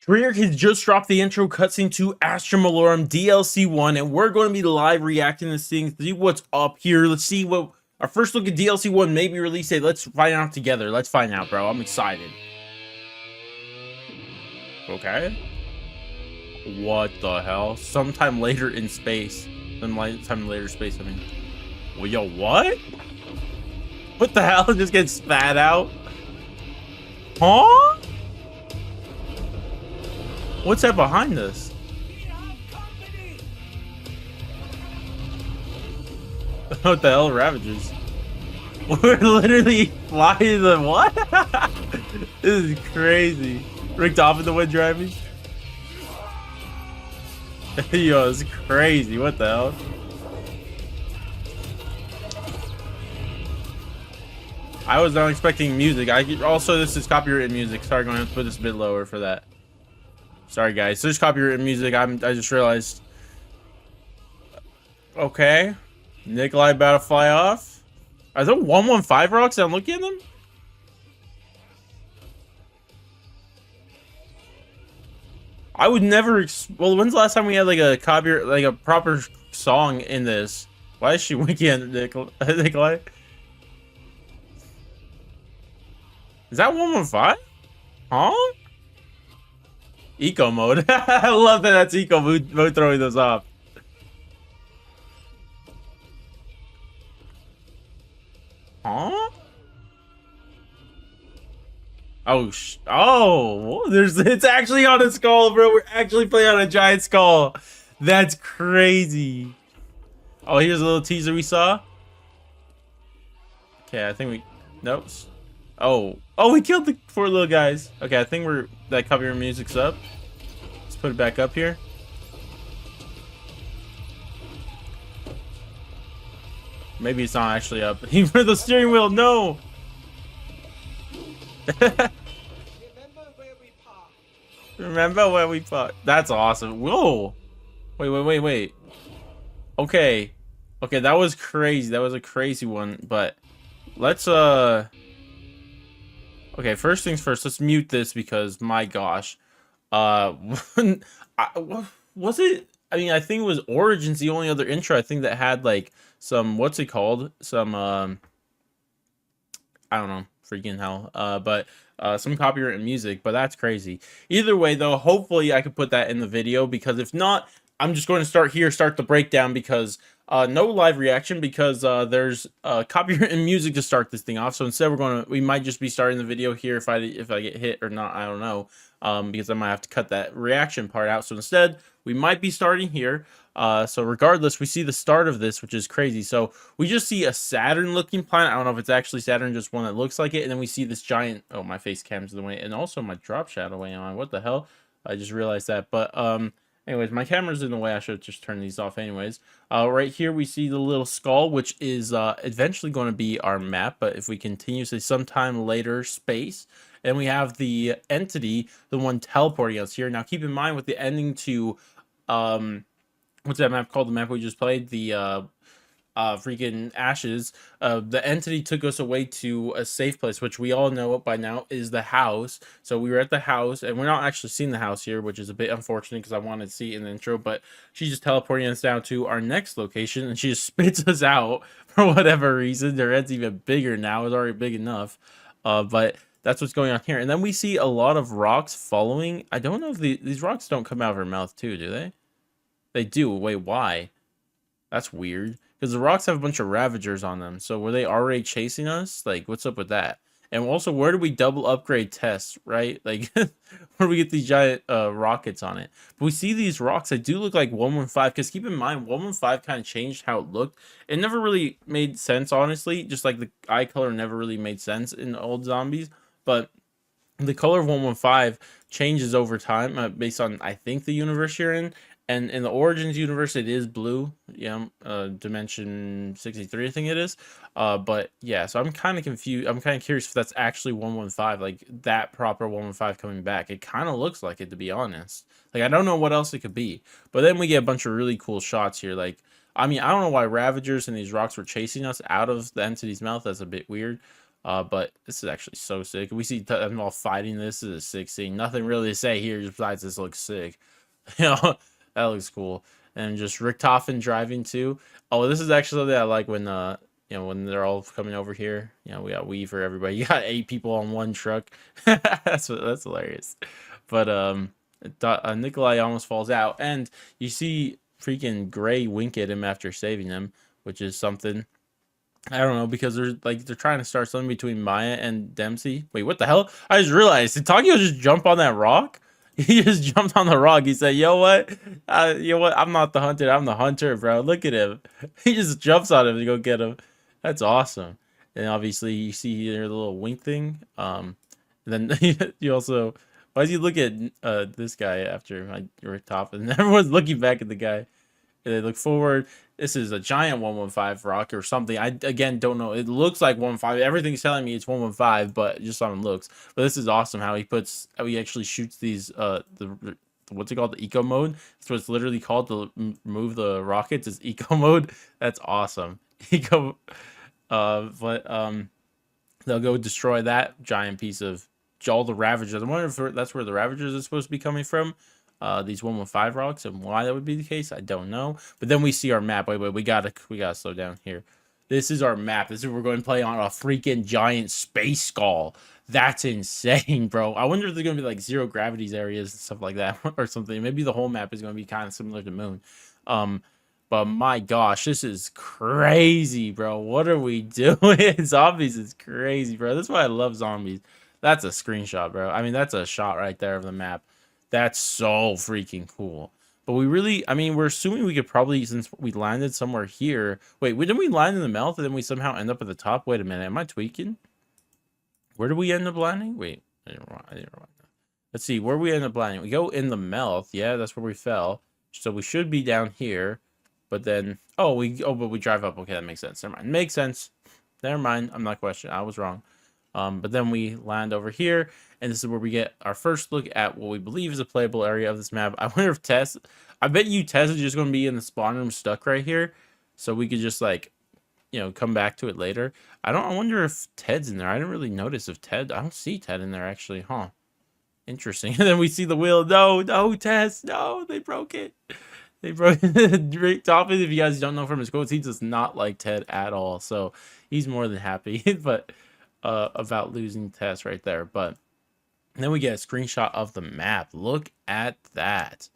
Treyarch has just dropped the intro cutscene to Astra Melorum DLC 1, and we're going to be live reacting to this thing, see what's up here. Let's see what our first look at DLC 1, maybe release date. Let's find out together. Let's find out, bro. I'm excited. Okay. What the hell? Sometime later in space. Sometime later space, I mean. Well, yo, what? What the hell? Just get spat out? Huh? What's that behind us? What the hell, Ravagers? We're literally flying the what? This is crazy. Ricked off in the wind driving. Yo, it's crazy. What the hell? I was not expecting music. Also, this is copyrighted music. Sorry, I'm gonna have to put this a bit lower for that. Sorry, guys. There's copyrighted music. I just realized. Okay. Nikolai about to fly off. Are there 115 rocks? I'm looking at them. I would never. Well, when's the last time we had like a copyright, like a proper song in this? Why is she winking at Nikolai? Is that 115? Huh? Eco mode. I love that that's eco mode throwing those off. Huh? Oh, it's actually on a skull, bro. We're actually playing on a giant skull. That's crazy. Oh, here's a little teaser we saw. Okay, I think we nope. Oh, we killed the four little guys. Okay, I think that copyright music's up. Let's put it back up here. Maybe it's not actually up. Even for the steering wheel, no. Remember where we parked. That's awesome. Whoa. Wait. Okay, that was crazy. That was a crazy one. But let's okay, first things first, let's mute this because my gosh. Was it? I mean, I think it was Origins, the only other intro I think that had like some, what's it called? Some I don't know, freaking hell. But some copyright music, but that's crazy. Either way though, hopefully I could put that in the video, because if not, I'm just going to start the breakdown, because no live reaction, because there's copyright and music to start this thing off. So instead we might just be starting the video here if I get hit or not, I don't know, because I might have to cut that reaction part out. So instead we might be starting here. So regardless, we see the start of this, which is crazy. So we just see a Saturn looking planet. I don't know if it's actually Saturn, just one that looks like it. And then we see this giant, oh, my face cam's in the way, and also my drop shadow way on. What the hell? I just realized that. But anyways, my camera's in the way. I should just turn these off anyways. Right here we see the little skull, which is eventually going to be our map. But if we continue, say sometime later, space. And we have the entity, the one teleporting us here. Now keep in mind, with the ending to what's that map called? The map we just played, the freaking Ashes. The entity took us away to a safe place, which we all know by now is the house. So we were at the house, and we're not actually seeing the house here, which is a bit unfortunate because I wanted to see it in the intro. But she's just teleporting us down to our next location, and she just spits us out for whatever reason. Their head's even bigger now; it's already big enough. But that's what's going on here. And then we see a lot of rocks following. I don't know if these rocks don't come out of her mouth too, do they? They do. Wait, why? That's weird. Because the rocks have a bunch of Ravagers on them. So were they already chasing us? Like, what's up with that? And also, where do we double upgrade tests, right? Like, where do we get these giant rockets on it? But we see these rocks that do look like 115. Because keep in mind, 115 kind of changed how it looked. It never really made sense, honestly. Just like the eye color never really made sense in old zombies. But the color of 115 changes over time based on, I think, the universe you're in. And in the Origins universe, it is blue. Yeah, Dimension 63, I think it is. But yeah, so I'm kind of confused. I'm kind of curious if that's actually 115, like that proper 115 coming back. It kind of looks like it, to be honest. Like, I don't know what else it could be. But then we get a bunch of really cool shots here. Like, I mean, I don't know why Ravagers and these rocks were chasing us out of the entity's mouth. That's a bit weird. But this is actually so sick. We see them all fighting. This is a sick scene. Nothing really to say here besides this looks sick. You know, that looks cool. And just Richtofen driving too. Oh, this is actually something I like when when they're all coming over here. You know, we got Weaver, everybody. You got 8 people on one truck. That's hilarious. But Nikolai almost falls out, and you see freaking Gray wink at him after saving him, which is something. I don't know, because they're trying to start something between Maya and Dempsey. Wait, what the hell? I just realized, did Takio just jump on that rock? He just jumped on the rock. He said, "Yo, what? You know what? I'm not the hunter. I'm the hunter, bro. Look at him. He just jumps on him to go get him. That's awesome." And obviously, you see their little wink thing. And then you also, why does he look at this guy after your top? And everyone's looking back at the guy. And they look forward. This is a giant 115 rock or something. I again don't know. It looks like 115. Everything's telling me it's 115, but just on looks. But this is awesome how he actually shoots these the what's it called, the eco mode. That's what it's literally called, to remove the rockets, is eco mode. That's awesome. Eco but they'll go destroy that giant piece of all the Ravagers. I wonder if that's where the Ravagers is supposed to be coming from. These 115 rocks, and why that would be the case, I don't know. But then we see our map. Wait, we gotta slow down here. This is our map. This is what we're going to play on, a freaking giant space skull. That's insane, bro. I wonder if there's gonna be like zero gravities areas and stuff like that, or something. Maybe the whole map is gonna be kind of similar to Moon. But my gosh, this is crazy, bro. What are we doing? Zombies is crazy, bro. That's why I love zombies. That's a screenshot, bro. I mean, that's a shot right there of the map. That's so freaking cool. But we really, I mean, we're assuming we could probably, since we landed somewhere here. Wait, didn't we land in the mouth and then we somehow end up at the top? Wait a minute, am I tweaking? Where did we end up landing? Wait, I didn't write that. Let's see, where we end up landing. We go in the mouth. Yeah, that's where we fell. So we should be down here. But then, but we drive up. Okay, that makes sense. Never mind. Makes sense. Never mind. I'm not questioning. I was wrong. But then we land over here, and this is where we get our first look at what we believe is a playable area of this map. I wonder if Tess, I bet you Tess is just going to be in the spawn room stuck right here, so we could just like, come back to it later. I wonder if Ted's in there. I didn't really notice if Ted, I don't see Ted in there actually, huh? Interesting. And then we see the wheel. No, Tess, no, they broke it. They broke Rick Toppin, if you guys don't know from his quotes, he does not like Ted at all, so he's more than happy. But about losing Tess right there. But then we get a screenshot of the map. Look at that.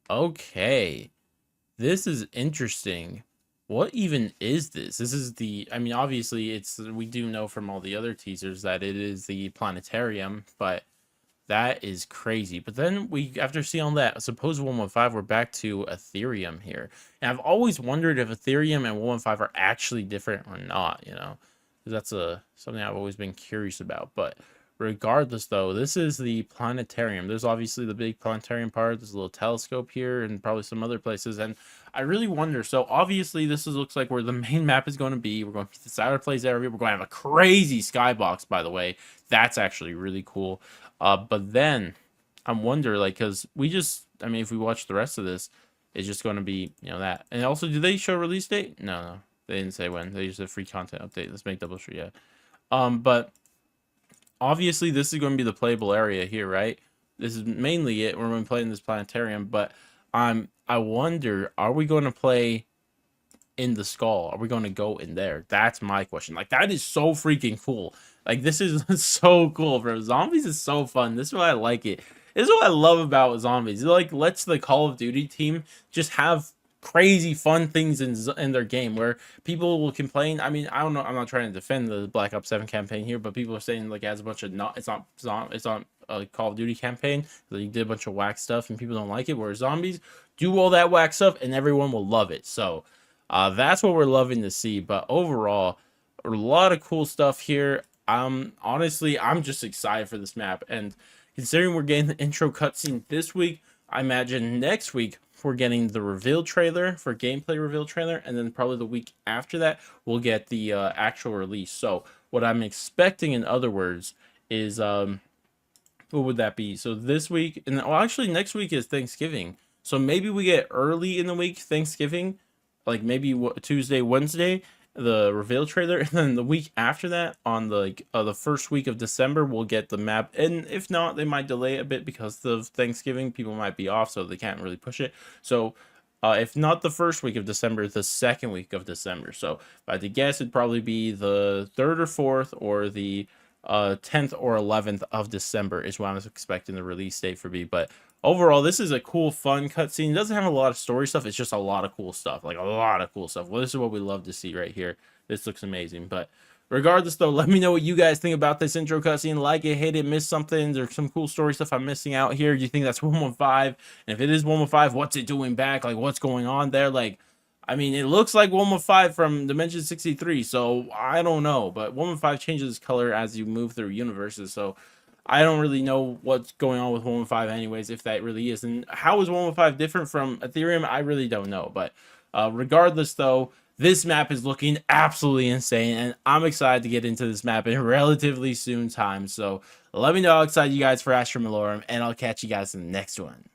Okay, this is interesting. What even is this? This is I mean, obviously we do know from all the other teasers that it is the planetarium, but that is crazy. But then after seeing all that, suppose 115, we're back to Ethereum here. And I've always wondered if Ethereum and 115 are actually different or not, That's something I've always been curious about. But regardless, though, this is the planetarium. There's obviously the big planetarium part. There's a little telescope here and probably some other places. And I really wonder. So obviously, looks like where the main map is going to be. We're going to be the Saturn Place area. We're going to have a crazy skybox, by the way. That's actually really cool. But then I'm wondering, like, because I mean, if we watch the rest of this, it's just going to be, that. And also, do they show release date? No. They didn't say when. They just said free content update. Let's make double sure, yeah. But obviously this is going to be the playable area here, right? This is mainly it. We're going to play in this planetarium, but I wonder, are we going to play in the skull? Are we going to go in there? That's my question. Like, that is so freaking cool. Like, this is so cool, bro. Zombies is so fun. This is why I like it. This is what I love about zombies. It like lets the Call of Duty team just have crazy fun things in their game where people will complain. I mean, I don't know, I'm not trying to defend the Black Ops 7 campaign here, but people are saying like it has a bunch of it's not a Call of Duty campaign, so you did a bunch of whack stuff and people don't like it, whereas zombies do all that whack stuff and everyone will love it. So that's what we're loving to see. But overall, a lot of cool stuff here. Honestly, I'm just excited for this map, and considering we're getting the intro cutscene this week, I imagine next week we're getting the reveal trailer for gameplay reveal trailer, and then probably the week after that we'll get the actual release. So what I'm expecting, in other words, is what would that be? So this week, and actually next week is Thanksgiving, so maybe we get early in the week Thanksgiving, like maybe Tuesday, Wednesday, the reveal trailer, and then the week after that, on the first week of December, we'll get the map. And if not, they might delay it a bit because of Thanksgiving. People might be off, so they can't really push it. So if not the first week of December, the second week of December. So if I had to guess, it'd probably be the 3rd or 4th, or the 10th or 11th of December is what I was expecting the release date for be. But overall, this is a cool, fun cutscene. It doesn't have a lot of story stuff. It's just a lot of cool stuff, like a lot of cool stuff. Well, this is what we love to see right here. This looks amazing. But regardless, though, let me know what you guys think about this intro cutscene. Like it, hate it, miss something. There's some cool story stuff I'm missing out here. Do you think that's 115? And if it is 115, what's it doing back? Like, what's going on there? Like, I mean, it looks like 115 from Dimension 63, so I don't know. But 115 changes color as you move through universes, so I don't really know what's going on with 115 anyways, if that really is. And how is 115 different from Ethereum? I really don't know. But regardless, though, this map is looking absolutely insane, and I'm excited to get into this map in relatively soon time. So let me know how excited you guys for Astra Melorum, and I'll catch you guys in the next one.